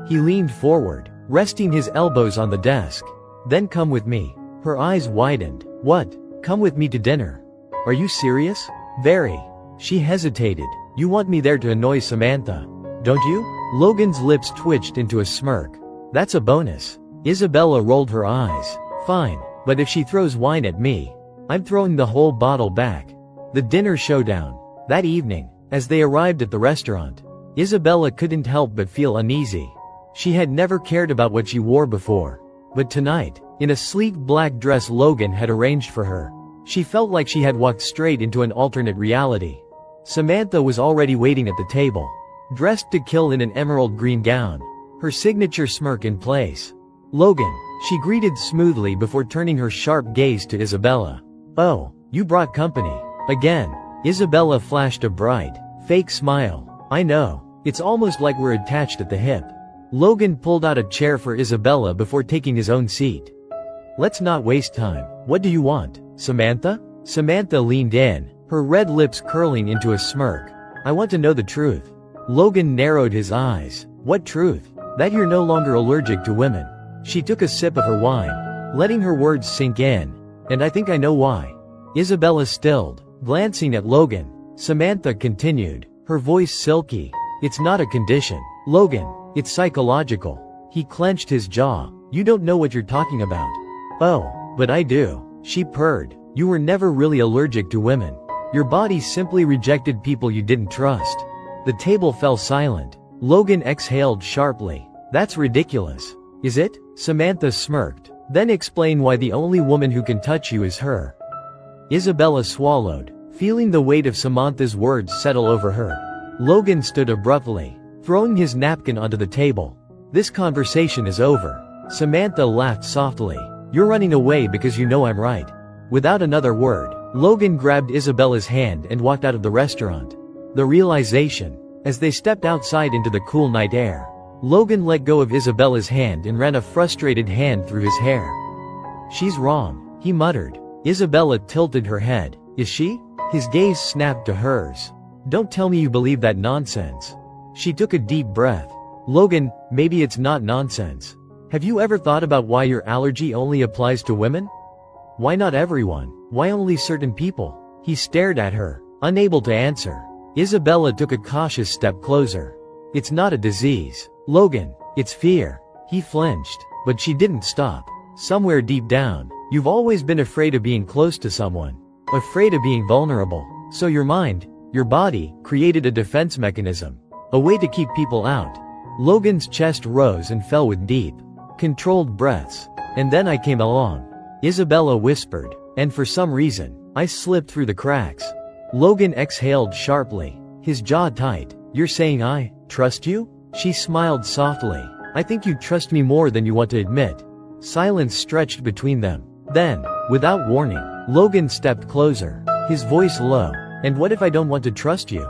He leaned forward, resting his elbows on the desk. "Then come with me." Her eyes widened. "What? Come with me to dinner? Are you serious?" "Very." She hesitated. "You want me there to annoy Samantha, don't you?" Logan's lips twitched into a smirk. "That's a bonus." Isabella rolled her eyes. "Fine, but if she throws wine at me, I'm throwing the whole bottle back." The dinner showdown. That evening, as they arrived at the restaurant, Isabella couldn't help but feel uneasy. She had never cared about what she wore before. But tonight, in a sleek black dress Logan had arranged for her, she felt like she had walked straight into an alternate reality. Samantha was already waiting at the table, dressed to kill in an emerald green gown, her signature smirk in place. "Logan," she greeted smoothly before turning her sharp gaze to Isabella. "Oh, you brought company. Again." Isabella flashed a bright, fake smile. "I know. It's almost like we're attached at the hip." Logan pulled out a chair for Isabella before taking his own seat. "Let's not waste time. What do you want, Samantha?" Samantha leaned in, her red lips curling into a smirk. "I want to know the truth." Logan narrowed his eyes. "What truth?" "That you're no longer allergic to women." She took a sip of her wine, letting her words sink in. "And I think I know why." Isabella stilled, glancing at Logan. Samantha continued, her voice silky. "It's not a condition, Logan. It's psychological." He clenched his jaw. "You don't know what you're talking about." "Oh, but I do," she purred. "You were never really allergic to women. Your body simply rejected people you didn't trust." The table fell silent. Logan exhaled sharply. "That's ridiculous." "Is it?" Samantha smirked. "Then explain why the only woman who can touch you is her." Isabella swallowed, feeling the weight of Samantha's words settle over her. Logan stood abruptly, throwing his napkin onto the table. "This conversation is over." Samantha laughed softly. "You're running away because you know I'm right." Without another word, Logan grabbed Isabella's hand and walked out of the restaurant. The realization, as they stepped outside into the cool night air, Logan let go of Isabella's hand and ran a frustrated hand through his hair. "She's wrong," he muttered. Isabella tilted her head. Is she? His gaze snapped to hers. Don't tell me you believe that nonsense. She took a deep breath. Logan, maybe it's not nonsense. Have you ever thought about why your allergy only applies to women? Why not everyone? Why only certain people? He stared at her, unable to answer. Isabella took a cautious step closer. It's not a disease, Logan. It's fear. He flinched, but she didn't stop. Somewhere deep down, you've always been afraid of being close to someone. Afraid of being vulnerable. So your mind, your body, created a defense mechanism. A way to keep people out. Logan's chest rose and fell with deep, controlled breaths. And then I came along. Isabella whispered. And for some reason, I slipped through the cracks. Logan exhaled sharply, his jaw tight. You're saying I trust you? She smiled softly. I think you trust me more than you want to admit. Silence stretched between them. Then, without warning, Logan stepped closer, his voice low. And what if I don't want to trust you?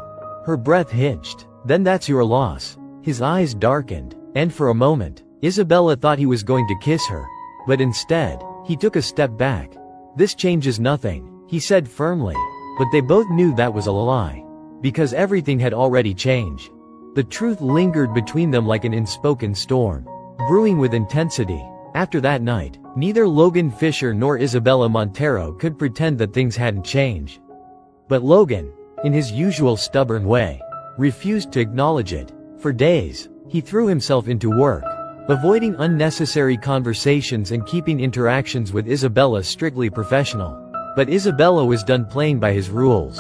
Her breath hitched. Then that's your loss. His eyes darkened, and for a moment, Isabella thought he was going to kiss her. But instead, he took a step back. This changes nothing, he said firmly. But they both knew that was a lie. Because everything had already changed. The truth lingered between them like an unspoken storm, brewing with intensity. After that night, neither Logan Fisher nor Isabella Montero could pretend that things hadn't changed. But Logan, in his usual stubborn way, refused to acknowledge it. For days, he threw himself into work, avoiding unnecessary conversations and keeping interactions with Isabella strictly professional. But Isabella was done playing by his rules.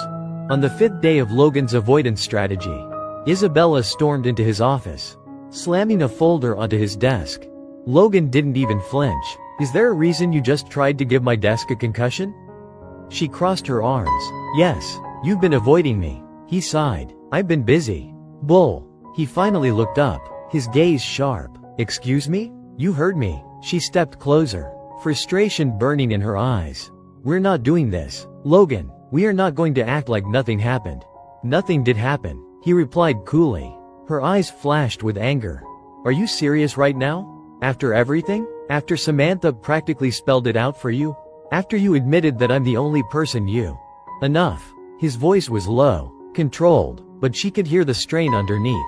On the 5th day of Logan's avoidance strategy, Isabella stormed into his office, slamming a folder onto his desk. Logan didn't even flinch. Is there a reason you just tried to give my desk a concussion? She crossed her arms. Yes, you've been avoiding me. He sighed. I've been busy. Bull. He finally looked up, his gaze sharp. Excuse me? You heard me. She stepped closer, frustration burning in her eyes. We're not doing this, Logan. We are not going to act like nothing happened. Nothing did happen, he replied coolly. Her eyes flashed with anger. Are you serious right now? After everything? After Samantha practically spelled it out for you? After you admitted that I'm the only person you... Enough. His voice was low, controlled, but she could hear the strain underneath.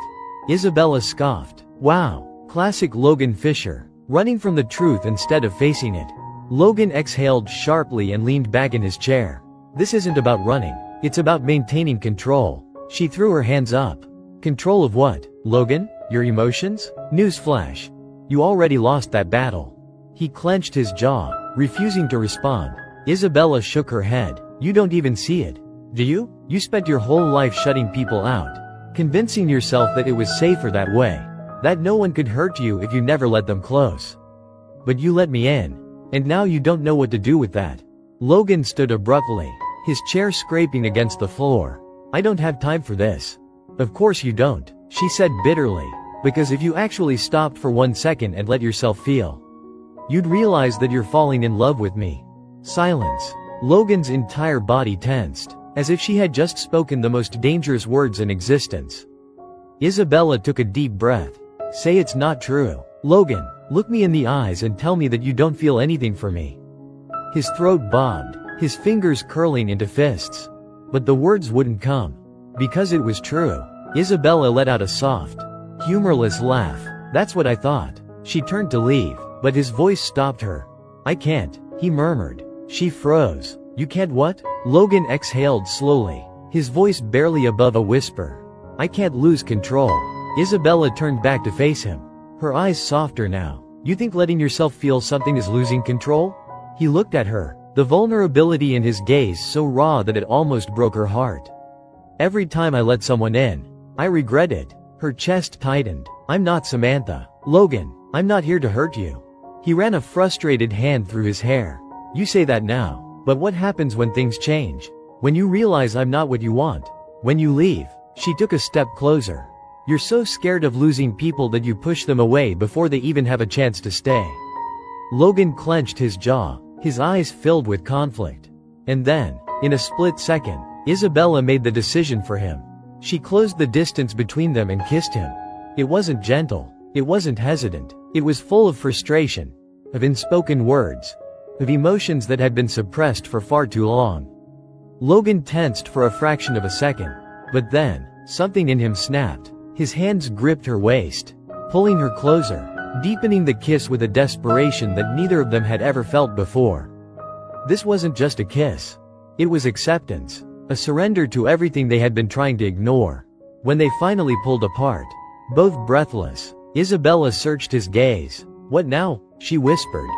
Isabella scoffed. Wow. Classic Logan Fisher. Running from the truth instead of facing it. Logan exhaled sharply and leaned back in his chair. This isn't about running. It's about maintaining control. She threw her hands up. Control of what, Logan? Your emotions? Newsflash. You already lost that battle. He clenched his jaw, refusing to respond. Isabella shook her head. You don't even see it. Do you? You spent your whole life shutting people out, convincing yourself that it was safer that way, that no one could hurt you if you never let them close. But you let me in, and now you don't know what to do with that. Logan stood abruptly, his chair scraping against the floor. I don't have time for this. Of course you don't, she said bitterly, because if you actually stopped for 1 second and let yourself feel, you'd realize that you're falling in love with me. Silence. Logan's entire body tensed, as if she had just spoken the most dangerous words in existence. Isabella took a deep breath. Say it's not true. Logan, look me in the eyes and tell me that you don't feel anything for me. His throat bobbed, his fingers curling into fists. But the words wouldn't come. Because it was true. Isabella let out a soft, humorless laugh. That's what I thought. She turned to leave, but his voice stopped her. I can't, he murmured. She froze. You can't what? Logan exhaled slowly, his voice barely above a whisper. I can't lose control. Isabella turned back to face him, her eyes softer now. You think letting yourself feel something is losing control? He looked at her, the vulnerability in his gaze so raw that it almost broke her heart. Every time I let someone in, I regret it. Her chest tightened. I'm not Samantha. Logan, I'm not here to hurt you. He ran a frustrated hand through his hair. You say that now, but what happens when things change? When you realize I'm not what you want? When you leave? She took a step closer. You're so scared of losing people that you push them away before they even have a chance to stay. Logan clenched his jaw, his eyes filled with conflict. And then, in a split second, Isabella made the decision for him. She closed the distance between them and kissed him. It wasn't gentle. It wasn't hesitant. It was full of frustration, of unspoken words. of emotions that had been suppressed for far too long. Logan tensed for a fraction of a second. But then, something in him snapped. His hands gripped her waist, pulling her closer, deepening the kiss with a desperation that neither of them had ever felt before. This wasn't just a kiss. It was acceptance, a surrender to everything they had been trying to ignore. When they finally pulled apart, both breathless, Isabella searched his gaze. "What now?" she whispered.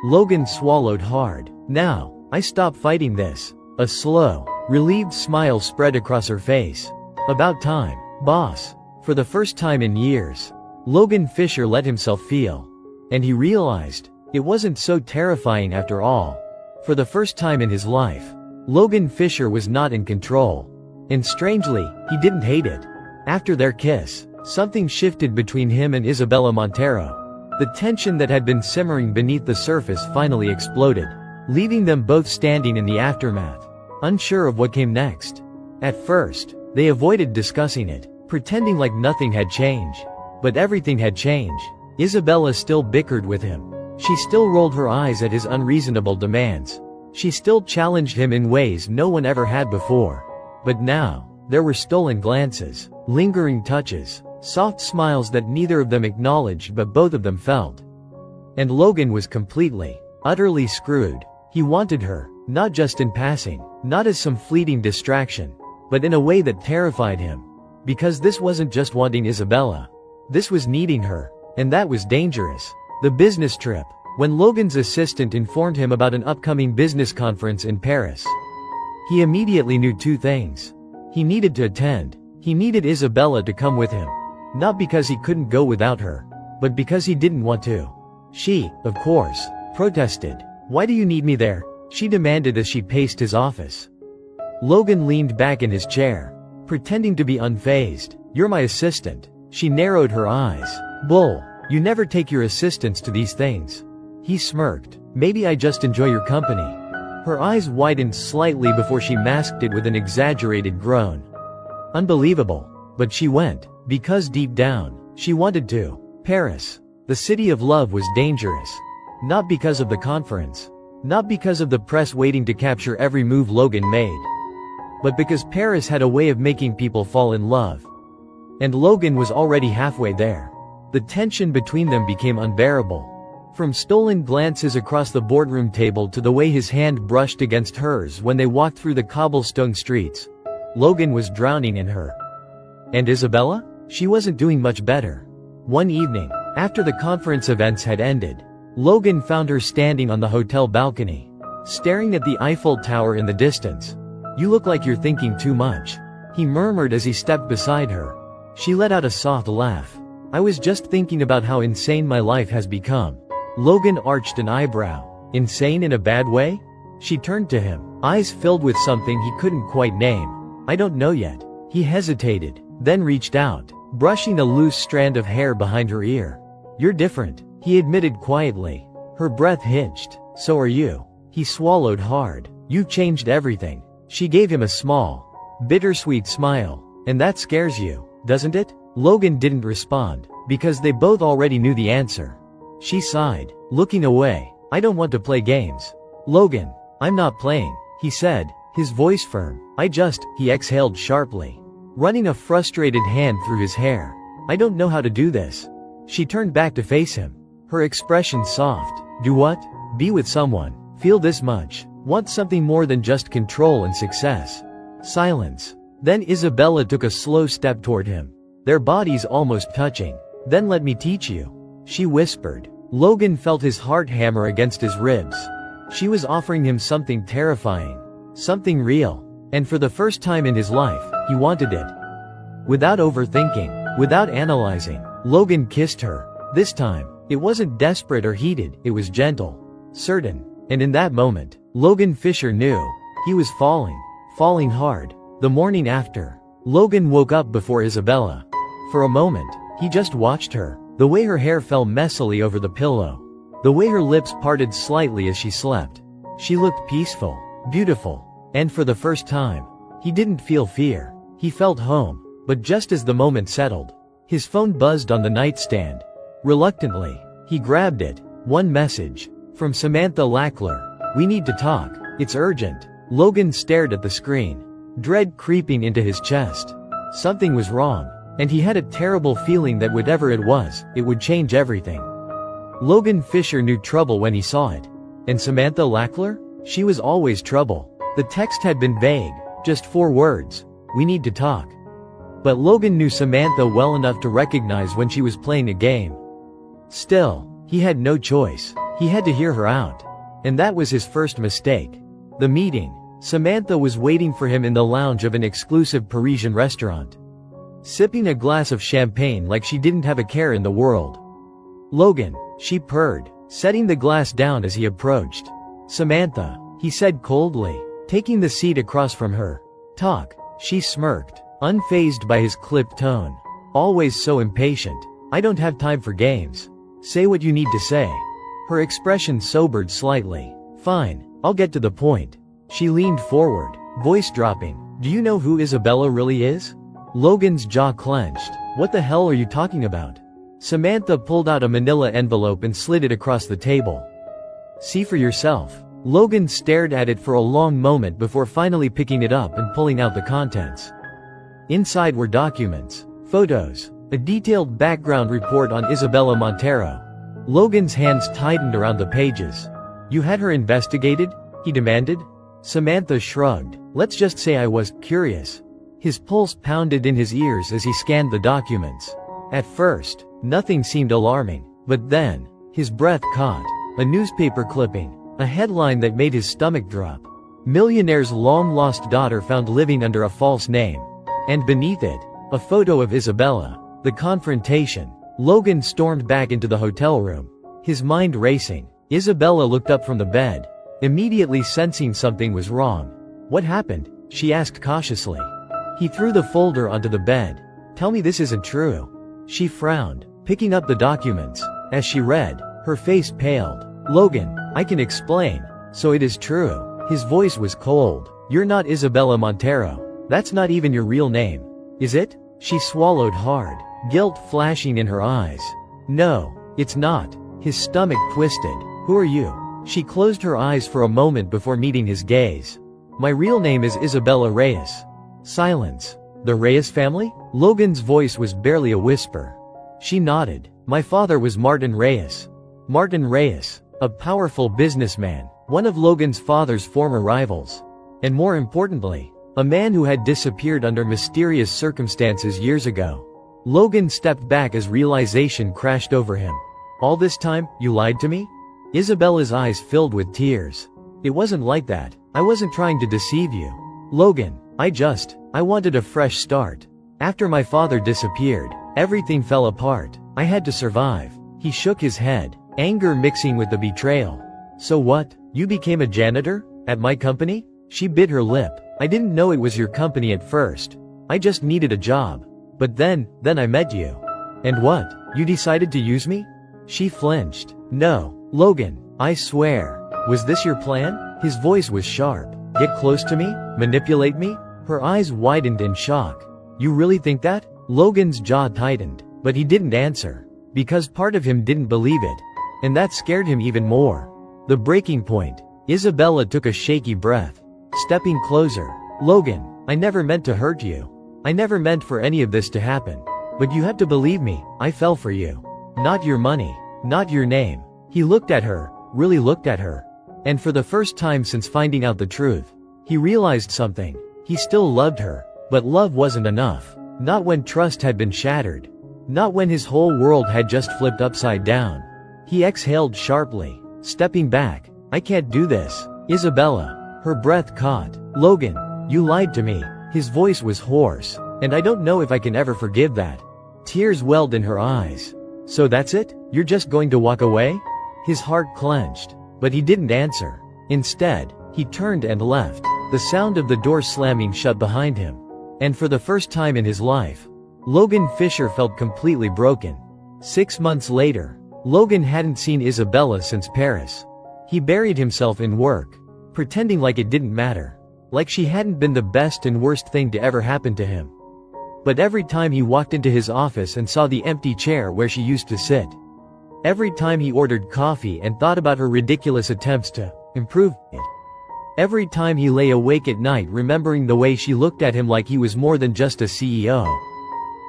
Logan swallowed hard. "Now, I stop fighting this." A slow, relieved smile spread across her face. "About time, boss." For the first time in years, Logan Fisher let himself feel. And he realized, it wasn't so terrifying after all. For the first time in his life, Logan Fisher was not in control. And strangely, he didn't hate it. After their kiss, something shifted between him and Isabella Montero. The tension that had been simmering beneath the surface finally exploded, leaving them both standing in the aftermath, unsure of what came next. At first, they avoided discussing it, pretending like nothing had changed. But everything had changed. Isabella still bickered with him. She still rolled her eyes at his unreasonable demands. She still challenged him in ways no one ever had before. But now, there were stolen glances, lingering touches, soft smiles that neither of them acknowledged but both of them felt. And Logan was completely, utterly screwed. He wanted her, not just in passing, not as some fleeting distraction, but in a way that terrified him. Because this wasn't just wanting Isabella. This was needing her, and that was dangerous. The business trip. When Logan's assistant informed him about an upcoming business conference in Paris, he immediately knew two things. He needed to attend. He needed Isabella to come with him. Not because he couldn't go without her, but because he didn't want to. She, of course, protested. "Why do you need me there?" she demanded as she paced his office. Logan leaned back in his chair, pretending to be unfazed. "You're my assistant." She narrowed her eyes. "Bull, you never take your assistants to these things." He smirked. "Maybe I just enjoy your company." Her eyes widened slightly before she masked it with an exaggerated groan. Unbelievable. But she went, because deep down, she wanted to. Paris, the city of love, was dangerous. Not because of the conference. Not because of the press waiting to capture every move Logan made. But because Paris had a way of making people fall in love. And Logan was already halfway there. The tension between them became unbearable. From stolen glances across the boardroom table to the way his hand brushed against hers when they walked through the cobblestone streets, Logan was drowning in her. And Isabella? She wasn't doing much better. One evening, after the conference events had ended, Logan found her standing on the hotel balcony, staring at the Eiffel Tower in the distance. "You look like you're thinking too much," he murmured as he stepped beside her. She let out a soft laugh. "I was just thinking about how insane my life has become." Logan arched an eyebrow. "Insane in a bad way?" She turned to him, eyes filled with something he couldn't quite name. "I don't know yet." He hesitated, then reached out, brushing a loose strand of hair behind her ear. "You're different," he admitted quietly. Her breath hitched. "So are you." He swallowed hard. "You've changed everything." She gave him a small, bittersweet smile. "And that scares you, doesn't it?" Logan didn't respond, because they both already knew the answer. She sighed, looking away. "I don't want to play games." "Logan, I'm not playing," he said, his voice firm. He exhaled sharply, running a frustrated hand through his hair. "I don't know how to do this." She turned back to face him, her expression soft. "Do what?" "Be with someone. Feel this much. Want something more than just control and success." Silence. Then Isabella took a slow step toward him, their bodies almost touching. "Then let me teach you," she whispered. Logan felt his heart hammer against his ribs. She was offering him something terrifying, something real, and for the first time in his life, he wanted it. Without overthinking, without analyzing, Logan kissed her. This time, it wasn't desperate or heated, it was gentle, certain, and in that moment, Logan Fisher knew. He was falling hard. The morning after, Logan woke up before Isabella. For a moment, he just watched her, the way her hair fell messily over the pillow, the way her lips parted slightly as she slept. She looked peaceful, beautiful, and for the first time, he didn't feel fear. He felt home. But just as the moment settled, his phone buzzed on the nightstand. Reluctantly, he grabbed it. One message. From Samantha Lackler. We need to talk. It's urgent. Logan stared at the screen, dread creeping into his chest. Something was wrong, and he had a terrible feeling that whatever it was, it would change everything. Logan Fisher knew trouble when he saw it. And Samantha Lackler? She was always trouble. The text had been vague, just 4 words. We need to talk. But Logan knew Samantha well enough to recognize when she was playing a game. Still, he had no choice. He had to hear her out. And that was his first mistake. The meeting. Samantha was waiting for him in the lounge of an exclusive Parisian restaurant, sipping a glass of champagne like she didn't have a care in the world. Logan, she purred, setting the glass down as he approached. Samantha, he said coldly, taking the seat across from her. Talk, she smirked, unfazed by his clipped tone. Always so impatient. I don't have time for games. Say what you need to say. Her expression sobered slightly. Fine, I'll get to the point. She leaned forward, voice dropping. Do you know who Isabella really is? Logan's jaw clenched. What the hell are you talking about? Samantha pulled out a manila envelope and slid it across the table. See for yourself. Logan stared at it for a long moment before finally picking it up and pulling out the contents. Inside were documents, photos, a detailed background report on Isabella Montero. Logan's hands tightened around the pages. You had her investigated? He demanded. Samantha shrugged. Let's just say I was curious. His pulse pounded in his ears as he scanned the documents. At first, nothing seemed alarming, but then, his breath caught. A newspaper clipping, a headline that made his stomach drop. Millionaire's long-lost daughter found living under a false name. And beneath it, a photo of Isabella. The confrontation. Logan stormed back into the hotel room, his mind racing. Isabella looked up from the bed, immediately sensing something was wrong. What happened? She asked cautiously. He threw the folder onto the bed. Tell me this isn't true. She frowned, picking up the documents. As she read, her face paled. Logan, I can explain. So it is true. His voice was cold. You're not Isabella Montero. That's not even your real name. Is it? She swallowed hard, guilt flashing in her eyes. No, it's not. His stomach twisted. Who are you? She closed her eyes for a moment before meeting his gaze. My real name is Isabella Reyes. Silence. The Reyes family? Logan's voice was barely a whisper. She nodded. My father was Martin Reyes. Martin Reyes, a powerful businessman, one of Logan's father's former rivals. And more importantly, a man who had disappeared under mysterious circumstances years ago. Logan stepped back as realization crashed over him. All this time, you lied to me? Isabella's eyes filled with tears. It wasn't like that. I wasn't trying to deceive you. Logan, I wanted a fresh start. After my father disappeared, everything fell apart. I had to survive. He shook his head, anger mixing with the betrayal. So what? You became a janitor? At my company? She bit her lip. I didn't know it was your company at first. I just needed a job. But then I met you. And what? You decided to use me? She flinched. No, Logan, I swear. Was this your plan? His voice was sharp. Get close to me? Manipulate me? Her eyes widened in shock. You really think that? Logan's jaw tightened, but he didn't answer. Because part of him didn't believe it. And that scared him even more. The breaking point. Isabella took a shaky breath, stepping closer. Logan, I never meant to hurt you. I never meant for any of this to happen. But you have to believe me, I fell for you. Not your money. Not your name. He looked at her, really looked at her. And for the first time since finding out the truth, he realized something. He still loved her. But love wasn't enough. Not when trust had been shattered. Not when his whole world had just flipped upside down. He exhaled sharply, stepping back. I can't do this. Isabella. Her breath caught. Logan, you lied to me. His voice was hoarse. And I don't know if I can ever forgive that. Tears welled in her eyes. So that's it? You're just going to walk away? His heart clenched. But he didn't answer. Instead, he turned and left, the sound of the door slamming shut behind him. And for the first time in his life, Logan Fisher felt completely broken. 6 months later, Logan hadn't seen Isabella since Paris. He buried himself in work, pretending like it didn't matter. Like she hadn't been the best and worst thing to ever happen to him. But every time he walked into his office and saw the empty chair where she used to sit, every time he ordered coffee and thought about her ridiculous attempts to improved it. Every time he lay awake at night remembering the way she looked at him like he was more than just a CEO.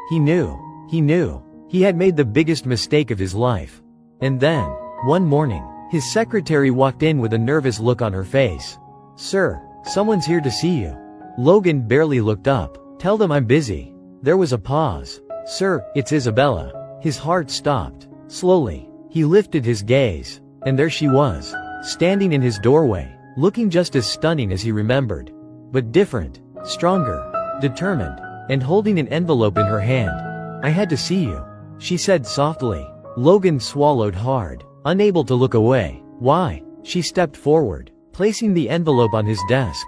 He knew, he had made the biggest mistake of his life. And then, one morning, his secretary walked in with a nervous look on her face. "Sir, someone's here to see you." Logan barely looked up. "Tell them I'm busy." There was a pause. "Sir, it's Isabella." His heart stopped. Slowly, he lifted his gaze. And there she was, standing in his doorway, looking just as stunning as he remembered. But different, stronger, determined, and holding an envelope in her hand. "I had to see you," she said softly. Logan swallowed hard, unable to look away. "Why?" She stepped forward, placing the envelope on his desk.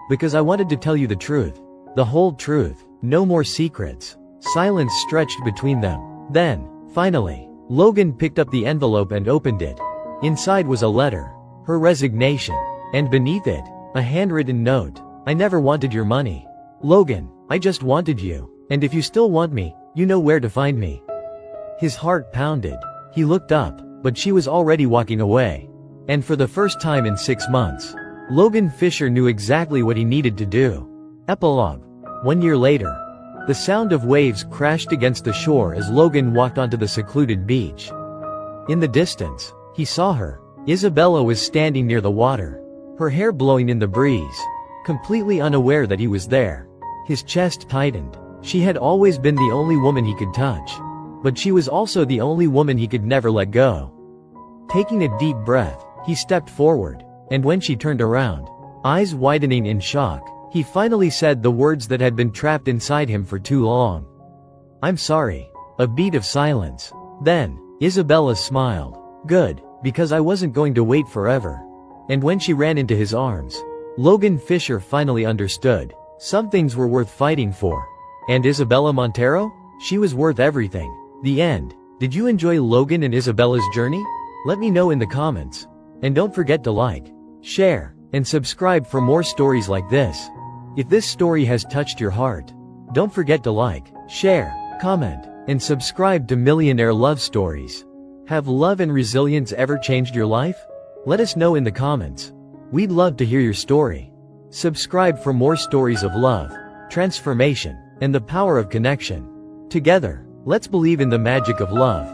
"Because I wanted to tell you the truth. The whole truth. No more secrets." Silence stretched between them. Then, finally, Logan picked up the envelope and opened it. Inside was a letter. Her resignation. And beneath it, a handwritten note. "I never wanted your money, Logan. I just wanted you. And if you still want me, you know where to find me." His heart pounded. He looked up, but she was already walking away. And for the first time in 6 months, Logan Fisher knew exactly what he needed to do. Epilogue. 1 year later. The sound of waves crashed against the shore as Logan walked onto the secluded beach. In the distance, he saw her. Isabella was standing near the water, her hair blowing in the breeze, completely unaware that he was there. His chest tightened. She had always been the only woman he could touch. But she was also the only woman he could never let go. Taking a deep breath, he stepped forward, and when she turned around, eyes widening in shock, he finally said the words that had been trapped inside him for too long. "I'm sorry." A beat of silence. Then, Isabella smiled. "Good, because I wasn't going to wait forever." And when she ran into his arms, Logan Fisher finally understood. Some things were worth fighting for. And Isabella Montero? She was worth everything. The end. Did you enjoy Logan and Isabella's journey? Let me know in the comments. And don't forget to like, share, and subscribe for more stories like this. If this story has touched your heart, don't forget to like, share, comment, and subscribe to Millionaire Love Stories. Have love and resilience ever changed your life? Let us know in the comments. We'd love to hear your story. Subscribe for more stories of love, transformation, and the power of connection. Together, let's believe in the magic of love.